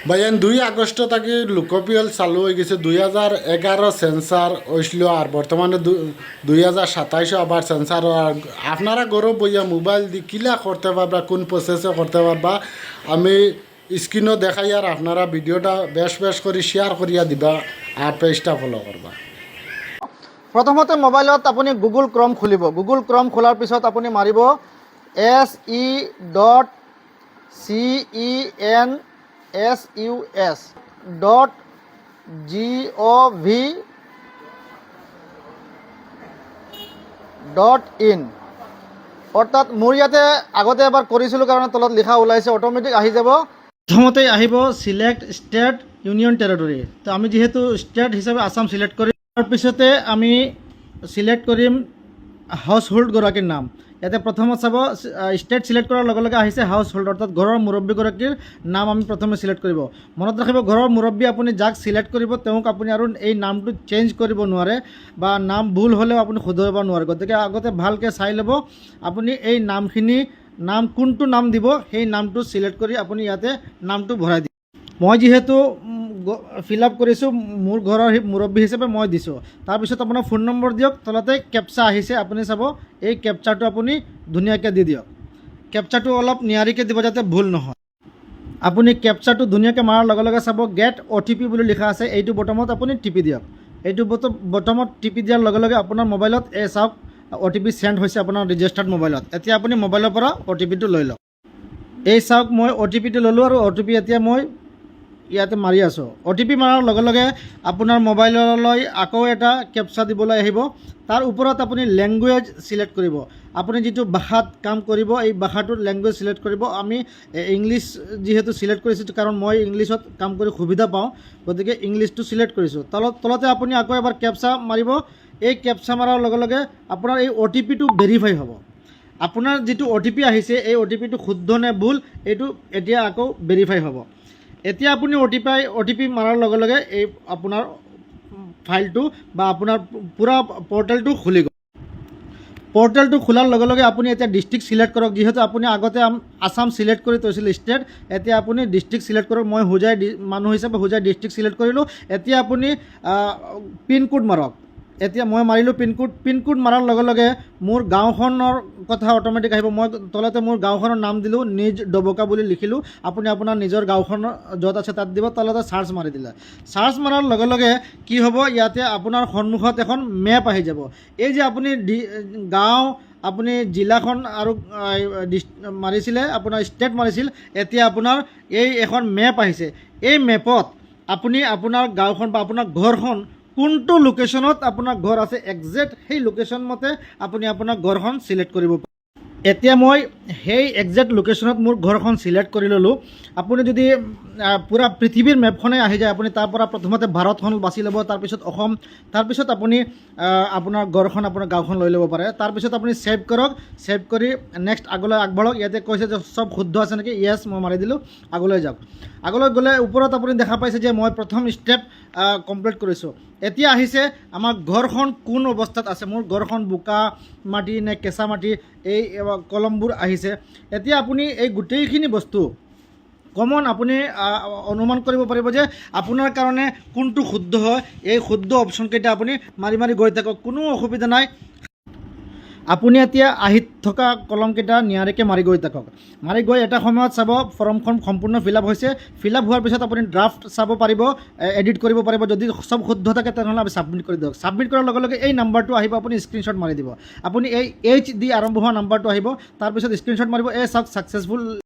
ভাইয়ান 2 আগস্ট থাকি লোকপিয়ল চালু হয়ে গেছে 2011 সেন্সার হয়েছিল আর বর্তমানে 2027 আবার সেন্সার আর আপনারা গৌরব বইয়া মোবাইল দি কিলা করতে পারবা কোন প্রসেসে করতে পারবা আমি স্ক্রিনও দেখাই আর আপনারা ভিডিওটা বেশ বেশ করে শেয়ার করিয়া দিবা আর পেজটা ফলো করবা। প্ৰথমতে মোবাইলত আপুনি গুগল ক্ৰম খুলিব। গুগল ক্ৰম খোলাৰ পিছত আপুনি মাৰিব se.census.gov.in অৰ্থাৎ মোৰ ইয়াতে আগতে এবাৰ কৰিছিলোঁ কাৰণে তলত লিখা ওলাইছে, অট'মেটিক আহি যাব। প্ৰথমতে আহিব চিলেক্ট ষ্টেট ইউনিয়ন টেৰিটৰী। তো আমি যিহেতু ষ্টেট হিচাপে আসাম চিলেক্ট কৰিম, তাৰপিছতে আমি চিলেক্ট কৰিম হাউচ হোল্ডগৰাকীৰ নাম। ইয়াতে প্ৰথমত চাব ষ্টেট চিলেক্ট কৰাৰ লগে লগে আহিছে হাউচ হোল্ড, অৰ্থাৎ ঘৰৰ মুৰব্বীগৰাকীৰ নাম আমি প্ৰথমে চিলেক্ট কৰিব। মনত ৰাখিব, ঘৰৰ মুৰব্বী আপুনি যাক চিলেক্ট কৰিব তেওঁক আপুনি আৰু এই নামটো চেঞ্জ কৰিব নোৱাৰে বা নাম ভুল হ'লেও আপুনি শুধৰাব নোৱাৰে। গতিকে আগতে ভালকৈ চাই ল'ব আপুনি এই নামখিনি কোনটো নাম দিব সেই নামটো চিলেক্ট কৰি আপুনি ইয়াতে নামটো ভৰাই দিব। মই যিহেতু ফিল আপ কৰিছোঁ, মোৰ ঘৰৰ মুৰব্বী হিচাপে মই দিছোঁ। তাৰপিছত আপোনাৰ ফোন নম্বৰ দিয়ক, তলতে কেপচা আহিছে আপুনি চাব, এই কেপচাটো আপুনি ধুনীয়াকৈ দি দিয়ক। কেপচাটো অলপ নিয়াৰিকৈ দিব যাতে ভুল নহয়। আপুনি কেপচাটো ধুনীয়াকৈ মাৰাৰ লগে লগে চাব গেট OTP বুলি লিখা আছে, এইটো বটমত আপুনি টিপি দিয়ক। এইটো বটমত টিপি দিয়াৰ লগে লগে আপোনাৰ মোবাইলত এই চাওক OTP চেণ্ড হৈছে আপোনাৰ ৰেজিষ্টাৰ্ড মোবাইলত। এতিয়া আপুনি মোবাইলৰ পৰা OTPটো লৈ লওক। এই চাওক মই OTPটো ল'লোঁ আৰু OTP এতিয়া মই ইয়াতে মাৰি আছোঁ। OTP মাৰাৰ লগে লগে আপোনাৰ মোবাইললৈ আকৌ এটা কেপচা দিবলৈ আহিব। তাৰ ওপৰত আপুনি লেংগুৱেজ চিলেক্ট কৰিব। আপুনি যিটো ভাষাত কাম কৰিব এই ভাষাটোৰ লেংগুৱেজ চিলেক্ট কৰিব। আমি ইংলিছ যিহেতু চিলেক্ট কৰিছোঁ কাৰণ মই ইংলিছত কাম কৰি সুবিধা পাওঁ, গতিকে ইংলিছটো চিলেক্ট কৰিছোঁ। তলতে আপুনি আকৌ এবাৰ কেপচা মাৰিব। এই কেপচা মাৰাৰ লগে লগে আপোনাৰ এই OTPটো ভেৰিফাই হ'ব। আপোনাৰ যিটো OTP আহিছে এই OTPটো শুদ্ধ নে ভুল এইটো এতিয়া আকৌ ভেৰিফাই হ'ব। এতিয়া আপুনি OTP মাৰাৰ লগে লগে এই আপোনাৰ ফাইলটো বা আপোনাৰ পুৰা পৰ্টেলটো খুলি গ'ল। পৰ্টেলটো খোলাৰ লগে লগে আপুনি এতিয়া ডিষ্ট্ৰিক্ট চিলেক্ট কৰক। যিহেতু আপুনি আগতে আসাম চিলেক্ট কৰি থৈছিল ষ্টেট, এতিয়া আপুনি ডিষ্ট্ৰিক্ট চিলেক্ট কৰক। মই হোজাই মানুহ হিচাপে হোজাই ডিষ্ট্ৰিক্ট চিলেক্ট কৰিলোঁ। এতিয়া আপুনি পিনক'ড মাৰক। এতিয়া মই মাৰিলোঁ পিনক'ড মাৰাৰ লগে লগে মোৰ গাঁওখনৰ কথা অট'মেটিক আহিব। মই তলতে মোৰ গাঁওখনৰ নাম দিলোঁ, নিজ ডবকা বুলি লিখিলোঁ। আপুনি আপোনাৰ নিজৰ গাঁওখনৰ য'ত আছে তাত দিব। তলতে চাৰ্চ মাৰি দিলে। চাৰ্চ মাৰাৰ লগে লগে কি হ'ব, ইয়াতে আপোনাৰ সন্মুখত এখন মেপ আহি যাব। এই যে আপুনি গাঁও, আপুনি জিলাখন আৰু মাৰিছিলে, আপোনাৰ ষ্টেট মাৰিছিল, এতিয়া আপোনাৰ এই এখন মেপ আহিছে। এই মেপত আপুনি আপোনাৰ গাঁওখন বা আপোনাৰ ঘৰখন কোনটো লোকেশ্যনত আপোনাৰ ঘৰ আছে একজেক্ট সেই লোকেশ্যন মতে আপুনি আপোনাৰ ঘৰখন চিলেক্ট কৰিব পাৰে। এতিয়া মই সেই একজেক্ট লোকেশ্যনত মোৰ ঘৰখন চিলেক্ট কৰি ল'লোঁ। আপুনি যদি পূৰা পৃথিৱীৰ মেপখনেই আহি যায়, আপুনি তাৰ পৰা প্ৰথমতে ভাৰতখন বাছি ল'ব, তাৰপিছত অসম, তাৰপিছত আপুনি আপোনাৰ ঘৰখন আপোনাৰ গাঁওখন লৈ ল'ব পাৰে। তাৰপিছত আপুনি ছেভ কৰক। ছেভ কৰি নেক্সট আগলৈ আগবাঢ়ক। ইয়াতে কৈছে যে চব শুদ্ধ আছে নেকি, য়েছ মই মাৰি দিলোঁ। আগলৈ যাওক। আগলৈ গ'লে ওপৰত আপুনি দেখা পাইছে যে মই প্ৰথম ষ্টেপ কমপ্লিট কৰিছোঁ। এতিয়া আহিছে আমাৰ ঘৰখন কোন অৱস্থাত আছে, মোৰ ঘৰখন বোকা মাটি নে কেঁচা মাটি, এই কলমবোৰ আহিছে। এতিয়া আপুনি এই গোটেইখিনি বস্তু কমন আপুনি অনুমান কৰিব পাৰিব যে আপোনাৰ কাৰণে কোনটো শুদ্ধ হয়। এই শুদ্ধ অপশ্যনকেইটা আপুনি মাৰি মাৰি গৈ থাকক, কোনো অসুবিধা নাই। আপুনি এতিয়া আহি থকা কলমকেইটা নিয়াৰিকৈ মাৰি গৈ থাকক। মাৰি গৈ এটা সময়ত চাব ফৰ্মখন সম্পূৰ্ণ ফিল আপ হৈছে। ফিল আপ হোৱাৰ পিছত আপুনি ড্ৰাফ্ট চাব পাৰিব, এডিট কৰিব পাৰিব। যদি চব শুদ্ধ থাকে তেনেহ'লে আপুনি ছাবমিট কৰি দিয়ক। ছাবমিট কৰাৰ লগে লগে এই নাম্বাৰটো আহিব, আপুনি স্ক্ৰীনশ্বট মাৰি দিব। আপুনি এই H দি আৰম্ভ হোৱা নাম্বাৰটো আহিব, তাৰপিছত স্ক্ৰীনশ্বট মাৰিব। এই চাওক ছাকচেছফুল